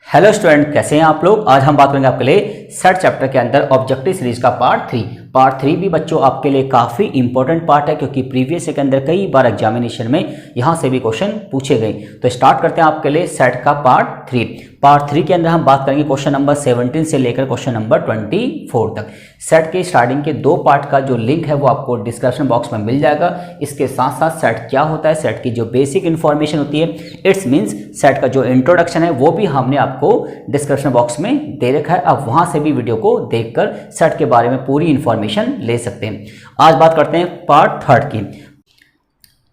Hello student, कैसे हैं आप लोग। आज हम बात करेंगे आपके लिए सेट चैप्टर के अंदर ऑब्जेक्टिव सीरीज का पार्ट थ्री भी बच्चों आपके लिए काफ़ी इंपॉर्टेंट पार्ट है, क्योंकि प्रीवियस के अंदर कई बार एग्जामिनेशन में यहाँ से भी क्वेश्चन पूछे गए। तो स्टार्ट करते हैं आपके लिए सेट का पार्ट थ्री के अंदर हम बात करेंगे क्वेश्चन नंबर 17 से लेकर क्वेश्चन नंबर 24 तक। सेट के स्टार्टिंग के दो पार्ट का जो लिंक है वो आपको डिस्क्रिप्शन बॉक्स में मिल जाएगा। इसके साथ साथ सेट क्या होता है, सेट की जो बेसिक इन्फॉर्मेशन होती है, इट्स मीन्स सेट का जो इंट्रोडक्शन है वो भी हमने आपको डिस्क्रिप्शन बॉक्स में दे रखा है। आप वहां से भी वीडियो को देखकर सेट के बारे में पूरी इंफॉर्मेशन ले सकते हैं। आज बात करते हैं पार्ट थर्ड की।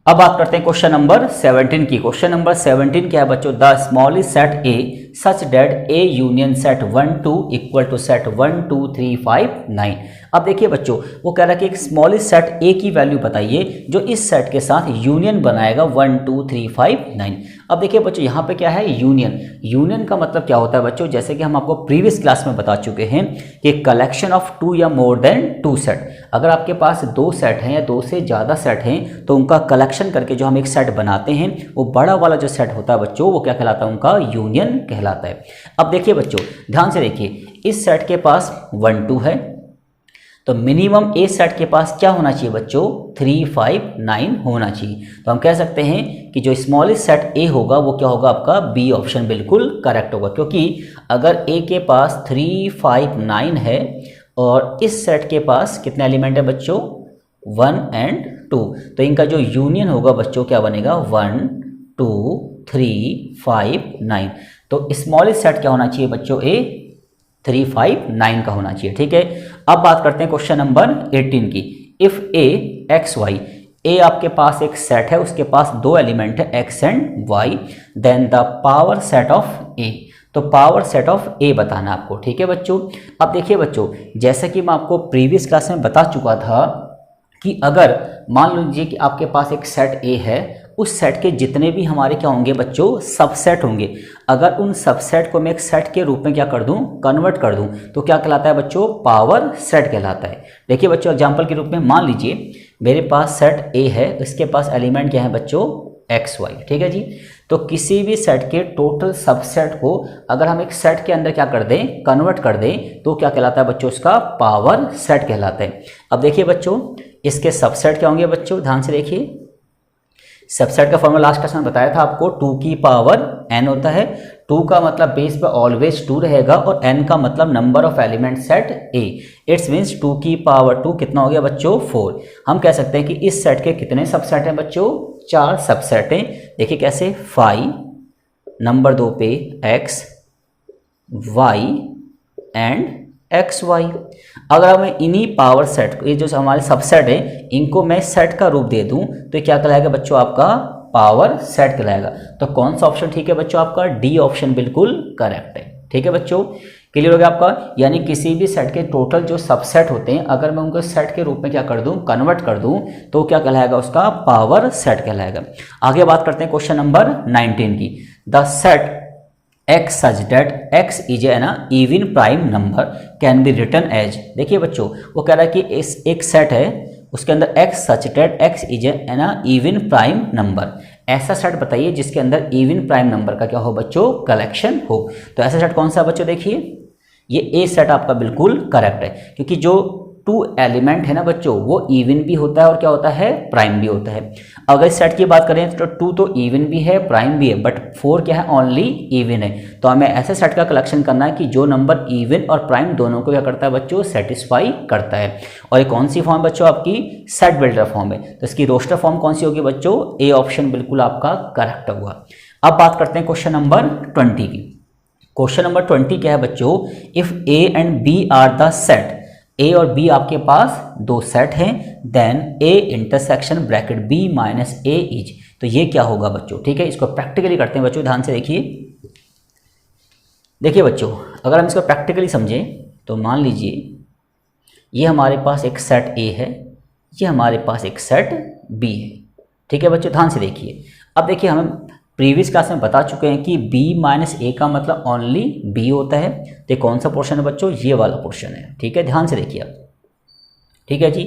अब बात करते हैं क्वेश्चन नंबर 17 की। क्वेश्चन नंबर 17 क्या है बच्चों, the smallest set A such that A union set 1 2 equal to set 1 2 3 5 9। अब देखिए बच्चों, वो कह रहा है कि एक स्मॉलेस्ट सेट ए की वैल्यू बताइए जो इस सेट के साथ यूनियन बनाएगा 1 2 3 5 9। अब देखिए बच्चों, यहाँ पे क्या है, यूनियन का मतलब क्या होता है बच्चों, जैसे कि हम आपको प्रीवियस क्लास में बता चुके हैं कि कलेक्शन ऑफ 2 या मोर देन 2 सेट। अगर आपके पास 2 सेट हैं या 2 से ज़्यादा सेट हैं तो उनका कलेक्शन करके जो हम एक सेट बनाते हैं, वो बड़ा वाला जो सेट होता है बच्चों, वो क्या कहलाता है, उनका यूनियन कहलाता है। अब देखिए बच्चों, ध्यान से देखिए, इस सेट के पास 1 2 है, तो मिनिमम ए सेट के पास क्या होना चाहिए बच्चों, 3 5 9 होना चाहिए। तो हम कह सकते हैं कि जो स्मॉलेस्ट सेट ए होगा वो क्या होगा, आपका बी ऑप्शन बिल्कुल करेक्ट होगा, क्योंकि अगर ए के पास 3 5 9 है और इस सेट के पास कितने एलिमेंट है बच्चों, 1 and 2, तो इनका जो यूनियन होगा बच्चों क्या बनेगा, 1 2 3 5 9। तो स्मॉलेस्ट सेट क्या होना चाहिए बच्चों, ए 3 5 9 का होना चाहिए। ठीक है, अब बात करते हैं क्वेश्चन नंबर 18 की। If A X Y, A आपके पास एक सेट है, उसके पास 2 एलिमेंट है X and Y, then the power set of A. तो पावर सेट ऑफ ए बताना आपको। ठीक है बच्चों, अब देखिए बच्चों, जैसे कि मैं आपको प्रीवियस क्लास में बता चुका था कि अगर मान लीजिए कि आपके पास एक सेट ए है, उस सेट के जितने भी हमारे क्या होंगे बच्चों, सबसेट होंगे। अगर उन सबसेट को मैं एक सेट के रूप में क्या कर दूं, कन्वर्ट कर दूं, तो क्या कहलाता है बच्चों, पावर सेट कहलाता है। देखिए बच्चों, एग्जांपल के रूप में मान लीजिए मेरे पास सेट ए है, इसके पास एलिमेंट क्या है बच्चों, एक्स वाई। ठीक है जी, तो किसी भी सेट के टोटल सबसेट को अगर हम एक सेट के अंदर क्या कर दें, कन्वर्ट कर दें, तो क्या कहलाता है बच्चों, उसका पावर सेट कहलाता है। अब देखिए बच्चों, इसके सबसेट क्या होंगे बच्चों, ध्यान से देखिए। सबसेट का फॉर्मूला लास्ट क्लास में बताया था आपको, 2 की पावर n होता है। 2 का मतलब बेस पे ऑलवेज 2 रहेगा और n का मतलब number of element set a। It's means 2 की पावर 2 कितना हो गया बच्चों, 4। हम कह सकते हैं कि इस सेट के कितने सबसेट हैं बच्चों, 4 सबसेट हैं। देखिए कैसे, 5 नंबर 2 पे x y and X Y. अगर मैं इन्हीं पावर सेट को, ये जो हमारे सबसेट है, इनको मैं सेट का रूप दे दूं तो क्या कहलाएगा बच्चों, आपका पावर सेट कहलाएगा। तो कौन सा ऑप्शन ठीक है बच्चों, आपका डी ऑप्शन बिल्कुल करेक्ट है। ठीक है बच्चों, क्लियर हो गया आपका। यानी किसी भी सेट के टोटल जो सबसेट होते हैं, अगर मैं उनको सेट के रूप में क्या कर दूं, कन्वर्ट कर दूं, तो क्या कहलाएगा, उसका पावर सेट कहलाएगा। आगे बात करते हैं क्वेश्चन नंबर 19 की। The set x such that x is an even prime number can be written as। देखिए बच्चों, वो कह रहा है कि इस एक सेट है, उसके अंदर x such that x is an even prime number। ऐसा सेट बताइए जिसके अंदर इवन प्राइम नंबर का क्या हो बच्चों, कलेक्शन हो। तो ऐसा सेट कौन सा बच्चों, देखिए ये ए सेट आपका बिल्कुल करेक्ट है, क्योंकि जो 2 एलिमेंट है ना बच्चों, वो इवन भी होता है और क्या होता है, प्राइम भी होता है। अगर इस सेट की बात करें तो 2 तो इवन भी है, प्राइम भी है, बट 4 क्या है, ओनली इवन है। तो हमें ऐसे सेट का कलेक्शन करना है कि जो नंबर इवन और प्राइम दोनों को क्या करता है बच्चों, सेटिस्फाई करता है। और ये कौन सी फॉर्म बच्चों, आपकी सेट बिल्डर फॉर्म है। तो इसकी रोस्टर फॉर्म कौन सी होगी बच्चों, ए ऑप्शन बिल्कुल आपका करेक्ट हुआ। अब बात करते हैं क्वेश्चन नंबर 20 की। क्वेश्चन नंबर 20 क्या है बच्चों, if A and B are the set, A और बी आपके पास 2 सेट हैं, then A intersection bracket B minus A is. तो ये क्या होगा बच्चों, ठीक है, इसको प्रैक्टिकली करते हैं बच्चों, ध्यान से देखिए। देखिए बच्चों, अगर हम इसको प्रैक्टिकली समझें तो मान लीजिए ये हमारे पास एक सेट ए है, ये हमारे पास एक सेट बी है। ठीक है बच्चों, ध्यान से देखिए। अब देखिए, हम प्रीवियस क्लास में बता चुके हैं कि b माइनस ए का मतलब ओनली b होता है। तो कौन सा पोर्शन है बच्चों, ये वाला पोर्शन है। ठीक है, ध्यान से देखिए आप। ठीक है जी,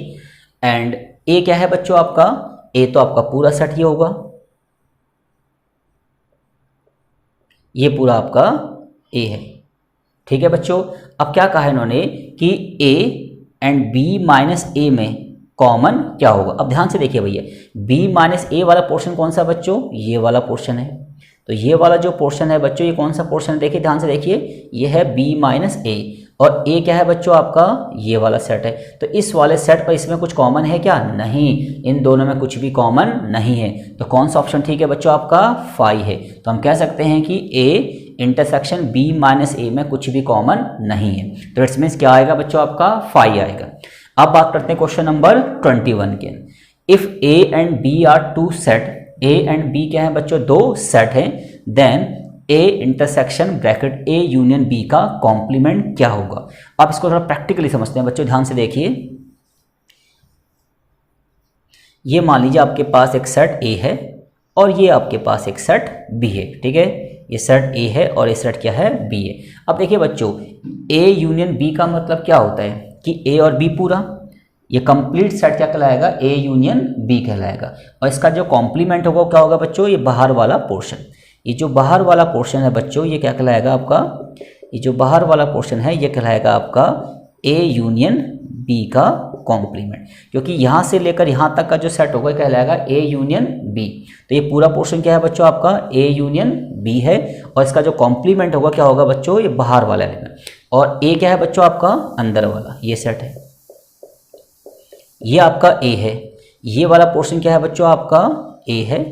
एंड a क्या है बच्चों आपका, a तो आपका पूरा सेट ये होगा, ये पूरा आपका ए है। ठीक है बच्चों, अब क्या कहा इन्होंने कि ए एंड बी माइनस ए में कॉमन क्या होगा। अब ध्यान से देखिए भैया, बी माइनस ए वाला पोर्शन कौन सा बच्चों, ये वाला पोर्शन है। तो ये वाला जो पोर्शन है बच्चों, ये कौन सा पोर्शन है, देखिए ध्यान से देखिए, ये है बी माइनस ए, और ए क्या है बच्चों आपका, ये वाला सेट है। तो इस वाले सेट पर इसमें कुछ कॉमन है क्या, नहीं, इन दोनों में कुछ भी कॉमन नहीं है। तो कौन सा ऑप्शन ठीक है बच्चों आपका, फाई है। तो हम कह सकते हैं कि ए इंटरसेक्शन बी माइनस ए में कुछ भी कॉमन नहीं है। तो इट्स मीन्स क्या आएगा बच्चों आपका, फाई आएगा। अब बात करते हैं क्वेश्चन नंबर 21 के। If A and B are two set, A and B क्या है बच्चों, दो सेट हैं, then A intersection bracket A union B का कॉम्प्लीमेंट क्या होगा। आप इसको थोड़ा प्रैक्टिकली समझते हैं बच्चों, ध्यान से देखिए। ये मान लीजिए आपके पास एक सेट ए है और ये आपके पास एक सेट बी है। ठीक है, ये सेट ए है और ये सेट क्या है, बी है। अब देखिए बच्चों, ए यूनियन बी का मतलब क्या होता है कि ए और बी पूरा, ये कंप्लीट सेट क्या कहलाएगा, ए यूनियन बी कहलाएगा। और इसका जो कॉम्प्लीमेंट होगा क्या होगा बच्चों, ये बाहर वाला पोर्शन। ये जो बाहर वाला पोर्शन है बच्चों, ये क्या कहलाएगा आपका, ये जो बाहर वाला पोर्शन है ये कहलाएगा आपका ए यूनियन बी का कॉम्प्लीमेंट, क्योंकि यहाँ से लेकर यहाँ तक का जो सेट होगा कहलाएगा ए यूनियन बी। तो ये पूरा पोर्शन क्या है बच्चों आपका, ए यूनियन बी है, और इसका जो कॉम्प्लीमेंट होगा क्या होगा बच्चों, ये बाहर वाला एलिमेंट। और ए क्या है बच्चों आपका, अंदर वाला, ये सेट है, ये आपका ए है। ये वाला पोर्शन क्या है बच्चों आपका, ए है,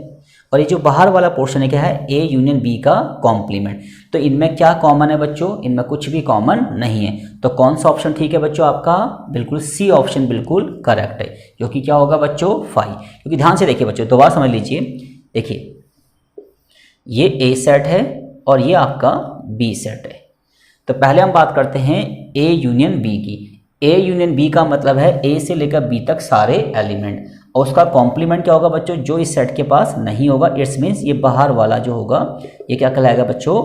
और ये जो बाहर वाला पोर्शन है क्या है, ए यूनियन बी का कॉम्प्लीमेंट। तो इनमें क्या कॉमन है बच्चों, इनमें कुछ भी कॉमन नहीं है। तो कौन सा ऑप्शन ठीक है बच्चों आपका, बिल्कुल सी ऑप्शन बिल्कुल करेक्ट है, जो कि क्या होगा बच्चों, फाई। क्योंकि ध्यान से देखिए बच्चों, दोबारा समझ लीजिए, देखिए ये ए सेट है और ये आपका बी सेट है। तो पहले हम बात करते हैं ए यूनियन बी की। ए यूनियन बी का मतलब है ए से लेकर बी तक सारे एलिमेंट, और उसका कॉम्प्लीमेंट क्या होगा बच्चों, जो इस सेट के पास नहीं होगा। इट्स मीन्स ये बाहर वाला जो होगा ये क्या कहलाएगा बच्चों,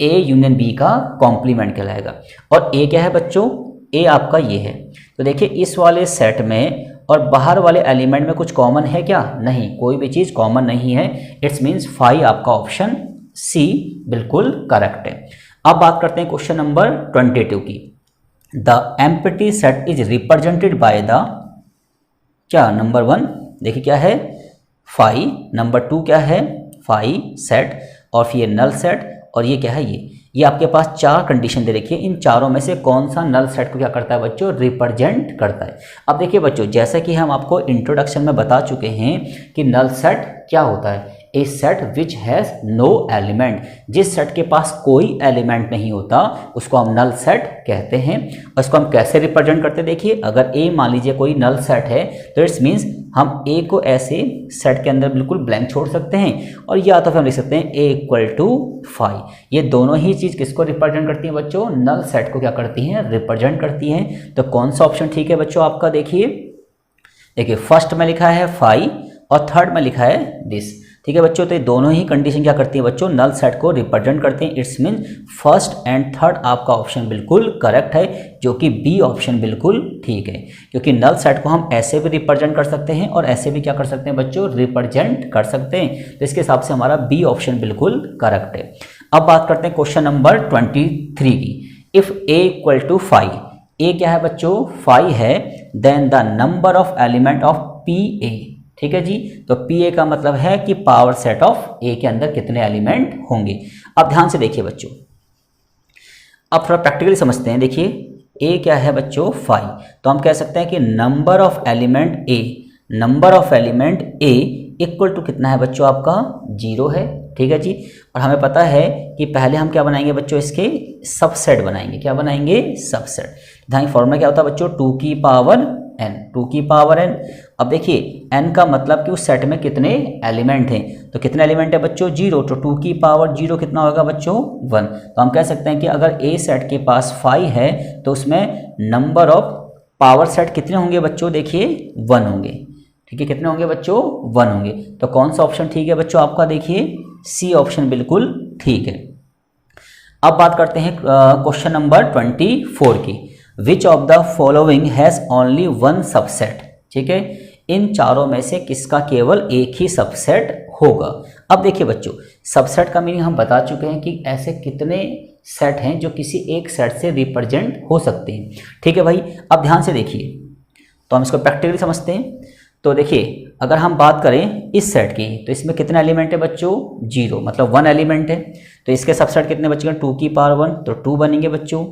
ए यूनियन बी का कॉम्प्लीमेंट कहलाएगा। और ए क्या है बच्चों, ए आपका ये है। तो देखिए इस वाले सेट में और बाहर वाले एलिमेंट में कुछ कॉमन है क्या, नहीं, कोई भी चीज़ कॉमन नहीं है। इट्स मीन्स फाई आपका ऑप्शन सी बिल्कुल करेक्ट है। अब बात करते हैं क्वेश्चन नंबर 22 की। The empty set is represented by the, क्या, नंबर 1 देखिए क्या है, फाई, नंबर 2 क्या है, फाई सेट, और फिर ये नल सेट, और ये क्या है, ये आपके पास चार कंडीशन दे रखी है। इन चारों में से कौन सा नल सेट को क्या करता है बच्चों, रिप्रेजेंट करता है। अब देखिए बच्चों, जैसा कि हम आपको इंट्रोडक्शन में बता चुके हैं कि नल सेट क्या होता है, a set which has no element. जिस सेट के पास कोई एलिमेंट नहीं होता उसको हम नल सेट कहते हैं। और इसको हम कैसे रिप्रेजेंट करते हैं, देखिए अगर ए मान लीजिए कोई नल सेट है तो इट्स मीन्स हम ए को ऐसे सेट के अंदर बिल्कुल ब्लैंक छोड़ सकते हैं, और या तो फिर हम लिख सकते हैं ए इक्वल टू फाई। ये दोनों ही चीज़ किसको रिप्रेजेंट करती हैं बच्चों, नल सेट को क्या करती हैं, रिप्रेजेंट करती हैं। तो कौन सा ऑप्शन ठीक है बच्चों आपका, देखिए फर्स्ट में लिखा है फाई और थर्ड में लिखा है दिस। ठीक है बच्चों, तो ये दोनों ही कंडीशन क्या करती है बच्चों, नल सेट को रिप्रेजेंट करते हैं। It's mean first and third आपका ऑप्शन बिल्कुल करेक्ट है, जो कि बी ऑप्शन बिल्कुल ठीक है, क्योंकि नल सेट को हम ऐसे भी रिप्रेजेंट कर सकते हैं और ऐसे भी क्या कर सकते हैं बच्चों, रिप्रेजेंट कर सकते हैं। तो इसके हिसाब से हमारा बी ऑप्शन बिल्कुल करेक्ट है। अब बात करते हैं क्वेश्चन नंबर 23 की। If A equal to phi, A क्या है बच्चों, फाई है, then the number of element of P A. ठीक है जी, तो पी ए का मतलब है कि पावर सेट ऑफ ए के अंदर कितने एलिमेंट होंगे। अब ध्यान से देखिए बच्चों, अब थोड़ा प्रैक्टिकली समझते हैं। देखिए ए क्या है बच्चों, फाई, तो हम कह सकते हैं कि number of element A, number of element A equal to कितना है बच्चों आपका, 0 है। ठीक है जी, और हमें पता है कि पहले हम क्या बनाएंगे बच्चों, इसके सबसेट बनाएंगे। क्या बनाएंगे, सबसेट। ध्यान फॉर्मूला क्या होता है बच्चों, 2 की पावर n, 2 की पावर n। अब देखिए n का मतलब कि उस सेट में कितने एलिमेंट हैं, तो कितने एलिमेंट है बच्चों, 0, तो 2 की पावर 0 कितना होगा बच्चों, 1। तो हम कह सकते हैं कि अगर a सेट के पास 5 है तो उसमें नंबर ऑफ पावर सेट कितने होंगे बच्चों, देखिए 1 होंगे। ठीक है, कितने होंगे बच्चों, 1 होंगे। तो कौन सा ऑप्शन ठीक है बच्चों आपका, देखिए सी ऑप्शन बिल्कुल ठीक है। अब बात करते हैं क्वेश्चन नंबर 24 की। Which of the following has only 1 subset. ठीक है, इन चारों में से किसका केवल एक ही सबसेट होगा। अब देखिए बच्चों, सबसेट का मीनिंग हम बता चुके हैं कि ऐसे कितने सेट हैं जो किसी एक सेट से रिप्रेजेंट हो सकते हैं। ठीक है भाई, अब ध्यान से देखिए, तो हम इसको प्रैक्टिकली समझते हैं। तो देखिए, अगर हम बात करें इस सेट की, तो इसमें कितने एलिमेंट है बच्चों? 0, मतलब 1 एलिमेंट है। तो इसके सबसेट कितने बचेंगे? 2 की पावर 1, तो 2 बनेंगे बच्चों।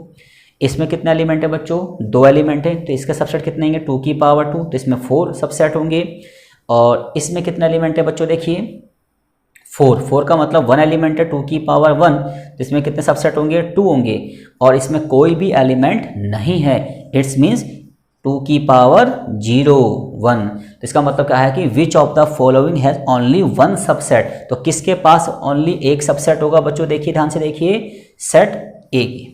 इसमें कितने एलिमेंट है बच्चों? 2 एलिमेंट है, तो इसके सबसेट कितने होंगे? 2 की पावर 2, तो इसमें 4 सबसेट होंगे। और इसमें कितने एलिमेंट है बच्चों? देखिए 4 का मतलब 1 एलिमेंट है, 2 की पावर 1, तो इसमें कितने सबसेट होंगे? 2 होंगे। और इसमें कोई भी एलिमेंट नहीं है, इट्स मीन्स 2 की पावर 0 1। तो इसका मतलब क्या है कि which of the following has only 1 subset. तो किसके पास ओनली एक सबसेट होगा बच्चों? देखिए ध्यान से देखिए, सेट ए की,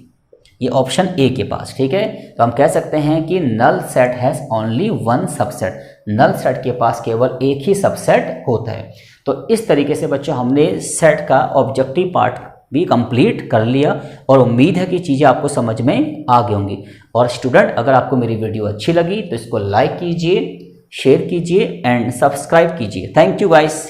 ये ऑप्शन ए के पास। ठीक है, तो हम कह सकते हैं कि null set has only 1 subset. Null set के पास केवल एक ही सबसेट होता है। तो इस तरीके से बच्चों हमने सेट का ऑब्जेक्टिव पार्ट भी कंप्लीट कर लिया, और उम्मीद है कि चीज़ें आपको समझ में आ गई होंगी। और स्टूडेंट, अगर आपको मेरी वीडियो अच्छी लगी तो इसको लाइक कीजिए, शेयर कीजिए एंड सब्सक्राइब कीजिए। Thank you guys.